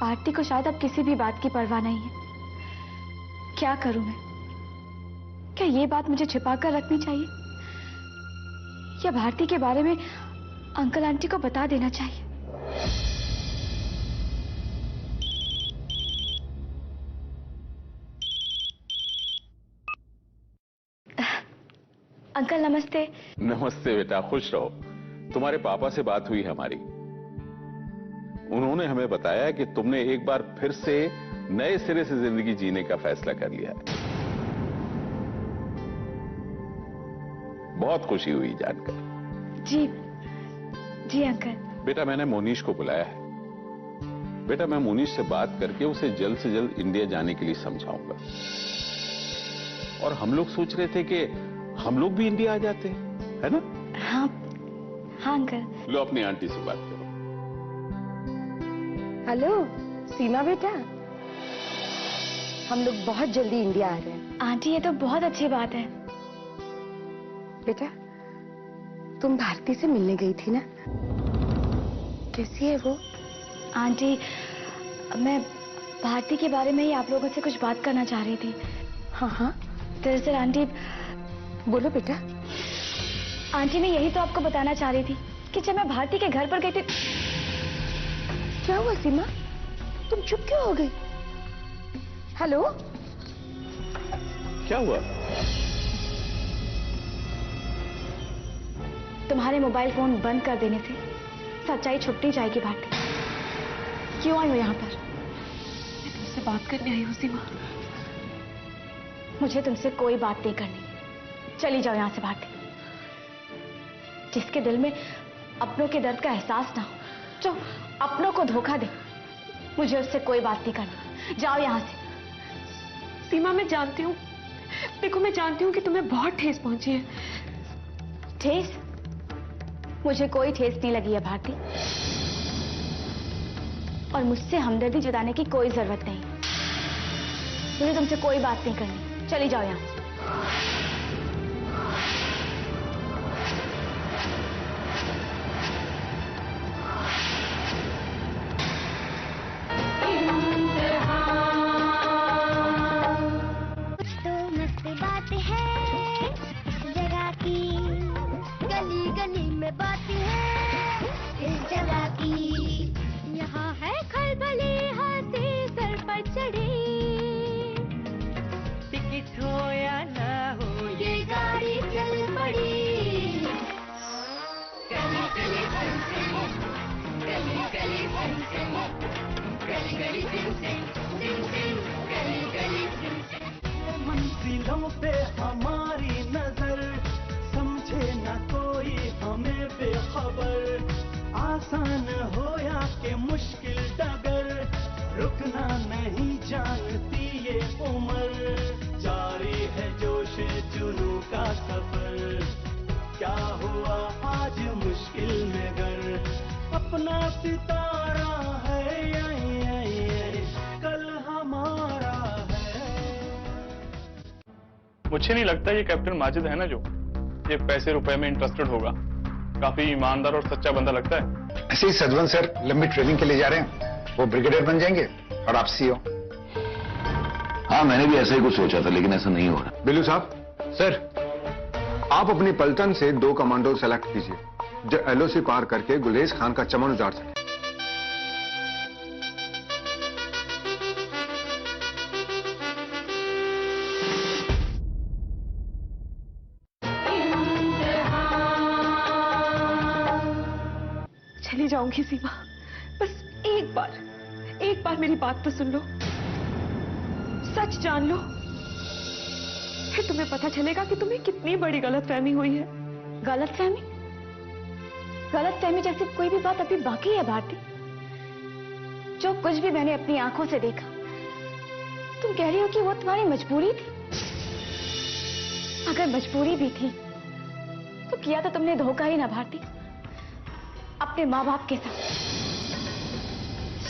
भारती को शायद अब किसी भी बात की परवाह नहीं है। क्या करूं मैं? क्या ये बात मुझे छिपा कर रखनी चाहिए या भारती के बारे में अंकल आंटी को बता देना चाहिए? अंकल नमस्ते। नमस्ते बेटा, खुश रहो। तुम्हारे पापा से बात हुई हमारी। उन्होंने हमें बताया कि तुमने एक बार फिर से नए सिरे से जिंदगी जीने का फैसला कर लिया है। बहुत खुशी हुई जानकर। जी जी अंकल। बेटा मैंने मोनीश को बुलाया है। बेटा मैं मोनीश से बात करके उसे जल्द से जल्द इंडिया जाने के लिए समझाऊंगा। और हम लोग सोच रहे थे कि हम लोग भी इंडिया आ जाते हैं, है ना? हाँ हाँ अंकल। लो अपनी आंटी से बात करो। हेलो सीमा बेटा, हम लोग बहुत जल्दी इंडिया आ रहे हैं। आंटी ये तो बहुत अच्छी बात है। बेटा तुम भारती से मिलने गई थी ना, कैसी है वो? आंटी मैं भारती के बारे में ही आप लोगों से कुछ बात करना चाह रही थी। हाँ हाँ दरअसल आंटी। बोलो बेटा। आंटी मैं यही तो आपको बताना चाह रही थी कि जब मैं भारती के घर पर गई थी। क्या हुआ सीमा, तुम चुप क्यों हो गई? हेलो क्या हुआ? तुम्हारे मोबाइल फोन बंद कर देने से सच्चाई छुप नहीं जाएगी भारती। क्यों आई हो यहाँ पर? मैं तुमसे बात करने आई हूँ सीमा। मुझे तुमसे कोई बात नहीं करनी। चली जाओ यहाँ से भारती। जिसके दिल में अपनों के दर्द का एहसास ना हो, जो अपनों को धोखा दे, मुझे उससे कोई बात नहीं करनी। जाओ यहाँ से। सीमा मैं जानती हूँ, देखो मैं जानती हूँ कि तुम्हें बहुत ठेस पहुंची है। ठेस? मुझे कोई ठेस नहीं लगी है भारती, और मुझसे हमदर्दी जताने की कोई जरूरत नहीं। मुझे तुमसे कोई बात नहीं करनी। चली जाओ यहाँ से। मंजिलों पे हमारी नजर, समझे न कोई हमें बेखबर। आसान हो या के मुश्किल डगर, रुकना नहीं जानती ये उम्र। जारी है जोश जुनू का सफर, क्या हुआ आज मुश्किल में घर। अपना सितारा है कल हमारा है। मुझे नहीं लगता ये कैप्टन माजिद है ना जो ये पैसे रुपए में इंटरेस्टेड होगा। काफी ईमानदार और सच्चा बंदा लगता है। ऐसे ही सजवन सर लंबी ट्रेनिंग के लिए जा रहे हैं, वो ब्रिगेडियर बन जाएंगे। और आप सीओ। हाँ, मैंने भी ऐसा ही कुछ सोचा था, लेकिन ऐसा नहीं हो रहा। बिल्लू साहब, सर, आप अपनी पलटन से 2 कमांडो सेलेक्ट कीजिए जो एलओसी पार करके गुलेज खान का चमन उजाड़ सके। चली जाऊंगी सीमा, बस एक बार मेरी बात तो सुन लो, सच जान लो, फिर तुम्हें पता चलेगा कि तुम्हें कितनी बड़ी गलतफहमी हुई है। गलतफहमी? गलतफहमी जैसी कोई भी बात अभी बाकी है भारती? जो कुछ भी मैंने अपनी आंखों से देखा, तुम कह रही हो कि वो तुम्हारी मजबूरी थी? अगर मजबूरी भी थी तो किया तो तुमने धोखा ही ना भारती, अपने माँ बाप के साथ।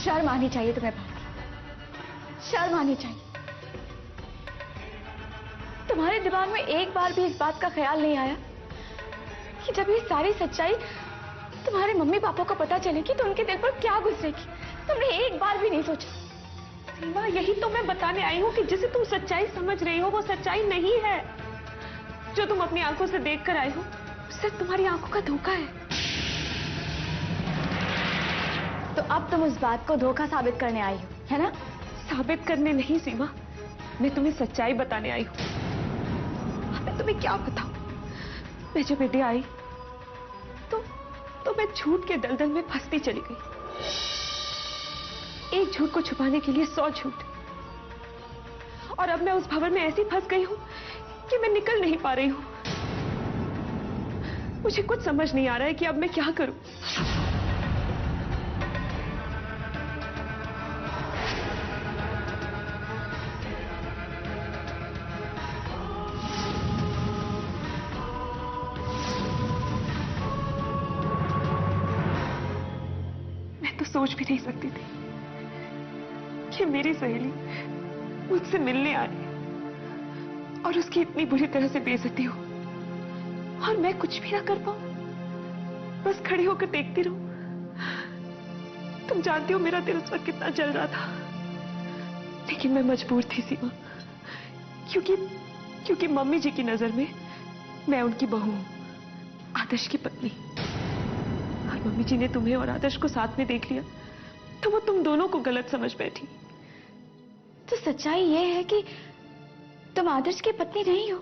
शर्म आनी चाहिए तुम्हें भारती, शर्म आनी चाहिए। तुम्हारे दिमाग में एक बार भी इस बात का ख्याल नहीं आया कि जब ये सारी सच्चाई तुम्हारे मम्मी पापा को पता चलेगी तो उनके दिल पर क्या गुजरेगी? तुमने एक बार भी नहीं सोचा? सीमा, यही तो मैं बताने आई हूँ कि जिसे तुम सच्चाई समझ रही हो वो सच्चाई नहीं है। जो तुम अपनी आंखों से देख कर आई हो सिर्फ तुम्हारी आंखों का धोखा है। तो अब तुम उस बात को धोखा साबित करने आई हो, है ना? साबित करने नहीं सीमा, मैं तुम्हें सच्चाई बताने आई हूँ। मैं तुम्हें क्या बताऊं? मैं जब इंडिया आई तो मैं झूठ के दलदल में फंसती चली गई। एक झूठ को छुपाने के लिए 100 झूठ, और अब मैं उस भंवर में ऐसी फंस गई हूं कि मैं निकल नहीं पा रही हूं। मुझे कुछ समझ नहीं आ रहा है कि अब मैं क्या करूं। सोच भी नहीं सकती थी कि मेरी सहेली मुझसे मिलने आए और उसकी इतनी बुरी तरह से बेइज्जती हो, और मैं कुछ भी ना कर पाऊं, बस खड़ी होकर देखती रहूं। तुम जानती हो मेरा दिल उस वक्त कितना जल रहा था, लेकिन मैं मजबूर थी सीमा, क्योंकि मम्मी जी की नजर में मैं उनकी बहू हूं, आदर्श की पत्नी। मम्मी जी ने तुम्हें और आदर्श को साथ में देख लिया तो वो तुम दोनों को गलत समझ बैठी। तो सच्चाई ये है कि तुम आदर्श की पत्नी नहीं हो,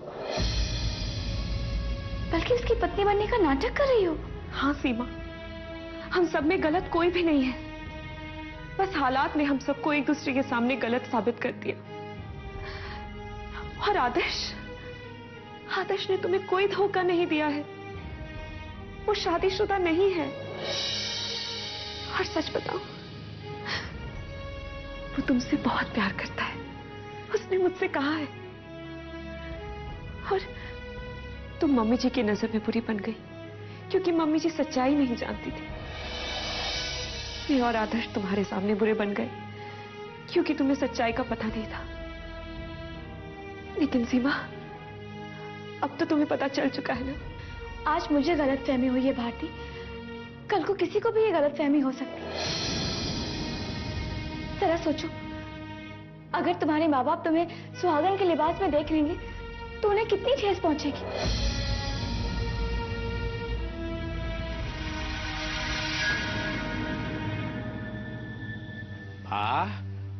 बल्कि उसकी पत्नी बनने का नाटक कर रही हो। हाँ सीमा, हम सब में गलत कोई भी नहीं है, बस हालात ने हम सबको एक दूसरे के सामने गलत साबित कर दिया। और आदर्श ने तुम्हें कोई धोखा नहीं दिया है, वो शादीशुदा नहीं है। और सच बताओ, वो तुमसे बहुत प्यार करता है, उसने मुझसे कहा है। और तुम मम्मी जी की नजर में बुरी बन गई क्योंकि मम्मी जी सच्चाई नहीं जानती थी। मैं और आदर्श तुम्हारे सामने बुरे बन गए क्योंकि तुम्हें सच्चाई का पता नहीं था। लेकिन सीमा, अब तो तुम्हें पता चल चुका है ना। आज मुझे गलतफहमी हुई है भारती, कल को किसी को भी ये गलतफहमी हो सकती है। जरा सोचो, अगर तुम्हारे माँ बाप तुम्हें सुहागन के लिबास में देख लेंगे तो उन्हें कितनी ठेस पहुंचेगी।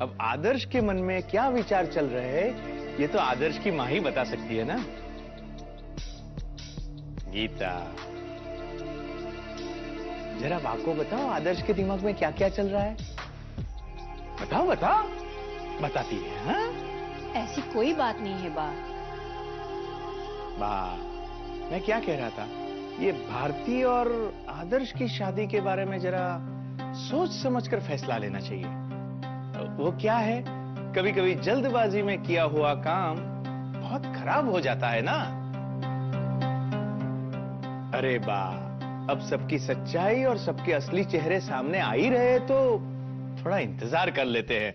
अब आदर्श के मन में क्या विचार चल रहे हैं ये तो आदर्श की माँ ही बता सकती है ना। गीता, जरा बा को बताओ आदर्श के दिमाग में क्या क्या चल रहा है। बताओ बताओ, बताती है। हाँ, ऐसी कोई बात नहीं है बा। मैं क्या कह रहा था, ये भारती और आदर्श की शादी के बारे में जरा सोच समझकर फैसला लेना चाहिए। वो क्या है, कभी कभी जल्दबाजी में किया हुआ काम बहुत खराब हो जाता है ना। अरे बा, अब सबकी सच्चाई और सबके असली चेहरे सामने आ ही रहे तो थोड़ा इंतजार कर लेते हैं।